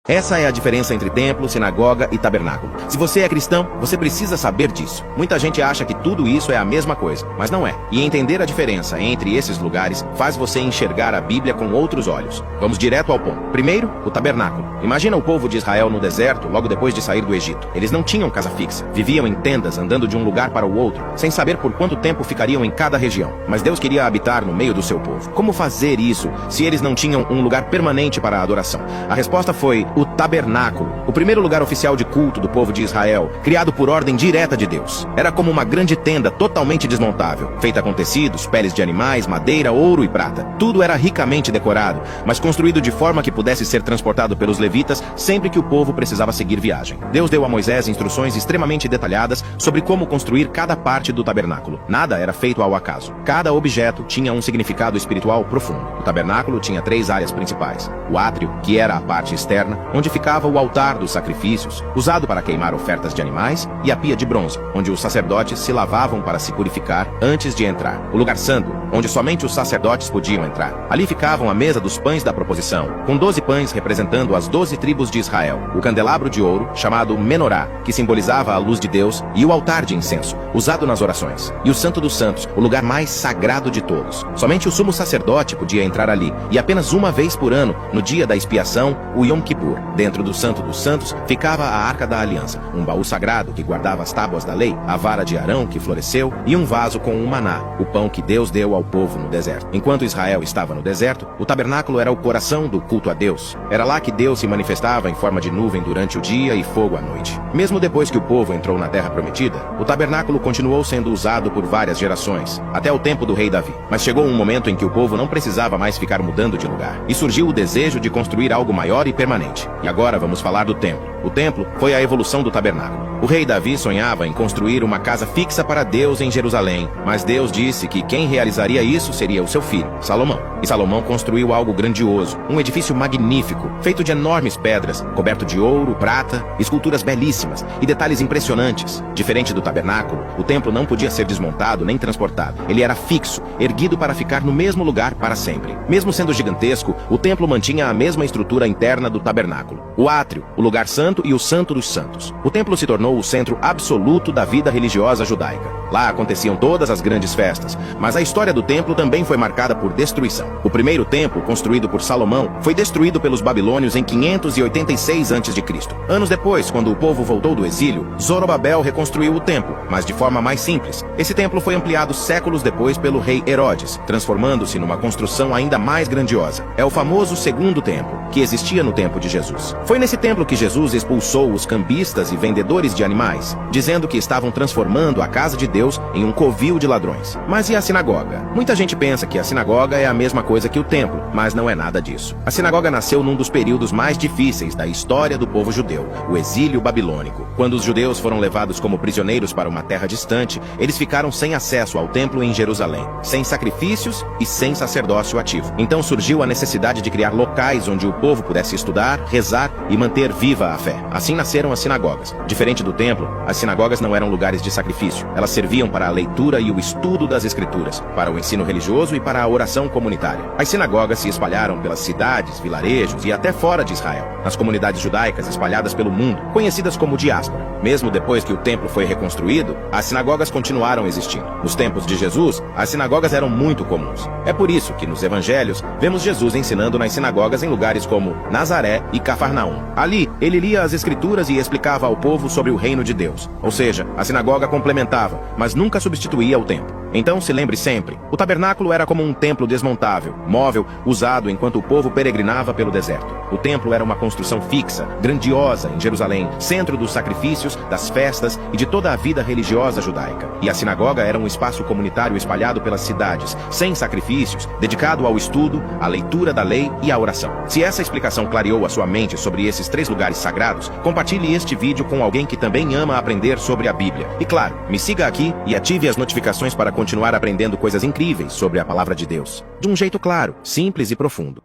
Essa é a diferença entre templo, sinagoga e tabernáculo. Se você é cristão, você precisa saber disso. Muita gente acha que tudo isso é a mesma coisa, mas não é. E entender a diferença entre esses lugares faz você enxergar a Bíblia com outros olhos. Vamos direto ao ponto. Primeiro, o tabernáculo. Imagina o povo de Israel no deserto, logo depois de sair do Egito. Eles não tinham casa fixa. Viviam em tendas, andando de um lugar para o outro, sem saber por quanto tempo ficariam em cada região. Mas Deus queria habitar no meio do seu povo. Como fazer isso se eles não tinham um lugar permanente para a adoração? A resposta foi o tabernáculo, o primeiro lugar oficial de culto do povo de Israel, criado por ordem direta de Deus. Era como uma grande tenda totalmente desmontável, feita com tecidos, peles de animais, madeira, ouro e prata. Tudo era ricamente decorado, mas construído de forma que pudesse ser transportado pelos levitas sempre que o povo precisava seguir viagem. Deus deu a Moisés instruções extremamente detalhadas sobre como construir cada parte do tabernáculo. Nada era feito ao acaso. Cada objeto tinha um significado espiritual profundo. O tabernáculo tinha 3 áreas principais: o átrio, que era a parte externa, onde ficava o altar dos sacrifícios, usado para queimar ofertas de animais, e a pia de bronze, onde os sacerdotes se lavavam para se purificar antes de entrar. O lugar santo, onde somente os sacerdotes podiam entrar. Ali ficavam a mesa dos pães da proposição, com 12 pães representando as 12 tribos de Israel, o candelabro de ouro, chamado menorá, que simbolizava a luz de Deus, e o altar de incenso, usado nas orações, e o Santo dos Santos, o lugar mais sagrado de todos. Somente o sumo sacerdote podia entrar ali, e apenas uma vez por ano, no dia da expiação, o Yom Kippur. Dentro do Santo dos Santos ficava a Arca da Aliança, um baú sagrado que guardava as tábuas da lei, a vara de Arão que floresceu e um vaso com o maná, o pão que Deus deu ao povo no deserto. Enquanto Israel estava no deserto, o tabernáculo era o coração do culto a Deus. Era lá que Deus se manifestava em forma de nuvem durante o dia e fogo à noite. Mesmo depois que o povo entrou na Terra Prometida, o tabernáculo continuou sendo usado por várias gerações, até o tempo do rei Davi. Mas chegou um momento em que o povo não precisava mais ficar mudando de lugar, e surgiu o desejo de construir algo maior e permanente. E agora vamos falar do templo. O templo foi a evolução do tabernáculo. O rei Davi sonhava em construir uma casa fixa para Deus em Jerusalém, mas Deus disse que quem realizaria isso seria o seu filho, Salomão. E Salomão construiu algo grandioso, um edifício magnífico, feito de enormes pedras, coberto de ouro, prata, esculturas belíssimas e detalhes impressionantes. Diferente do tabernáculo, o templo não podia ser desmontado nem transportado. Ele era fixo, erguido para ficar no mesmo lugar para sempre. Mesmo sendo gigantesco, o templo mantinha a mesma estrutura interna do tabernáculo. O átrio, o lugar santo e o santo dos santos. O templo se tornou o centro absoluto da vida religiosa judaica. Lá aconteciam todas as grandes festas, mas a história do templo também foi marcada por destruição. O primeiro templo, construído por Salomão, foi destruído pelos babilônios em 586 a.C. Anos depois, quando o povo voltou do exílio, Zorobabel reconstruiu o templo, mas de forma mais simples. Esse templo foi ampliado séculos depois pelo rei Herodes, transformando-se numa construção ainda mais grandiosa. É o famoso segundo templo, que existia no tempo de Jesus. Foi nesse templo que Jesus expulsou os cambistas e vendedores de animais, dizendo que estavam transformando a casa de Deus em um covil de ladrões. Mas e a sinagoga? Muita gente pensa que a sinagoga é a mesma coisa que o templo, mas não é nada disso. A sinagoga nasceu num dos períodos mais difíceis da história do povo judeu, o exílio babilônico. Quando os judeus foram levados como prisioneiros para uma terra distante, eles ficaram sem acesso ao templo em Jerusalém, sem sacrifícios e sem sacerdócio ativo. Então surgiu a necessidade de criar locais onde o povo pudesse estudar, rezar e manter viva a fé. Assim nasceram as sinagogas. Diferente do templo, as sinagogas não eram lugares de sacrifício. Elas serviam para a leitura e o estudo das escrituras, para o ensino religioso e para a oração comunitária. As sinagogas se espalharam pelas cidades, vilarejos e até fora de Israel, nas comunidades judaicas espalhadas pelo mundo, conhecidas como diáspora. Mesmo depois que o templo foi reconstruído, as sinagogas continuaram existindo. Nos tempos de Jesus, as sinagogas eram muito comuns. É por isso que nos evangelhos vemos Jesus ensinando nas sinagogas em lugares como Nazaré e Cafarnaum. Ali, ele lia as escrituras e explicava ao povo sobre o reino de Deus. Ou seja, a sinagoga complementava, mas nunca substituía o templo. Então se lembre sempre, o tabernáculo era como um templo desmontável, móvel, usado enquanto o povo peregrinava pelo deserto. O templo era uma construção fixa, grandiosa em Jerusalém, centro dos sacrifícios, das festas e de toda a vida religiosa judaica. E a sinagoga era um espaço comunitário espalhado pelas cidades, sem sacrifícios, dedicado ao estudo, à leitura da lei e à oração. Se essa explicação clareou a sua mente sobre esses 3 lugares sagrados, compartilhe este vídeo com alguém que também ama aprender sobre a Bíblia. E claro, me siga aqui e ative as notificações para continuar aprendendo coisas incríveis sobre a palavra de Deus, de um jeito claro, simples e profundo.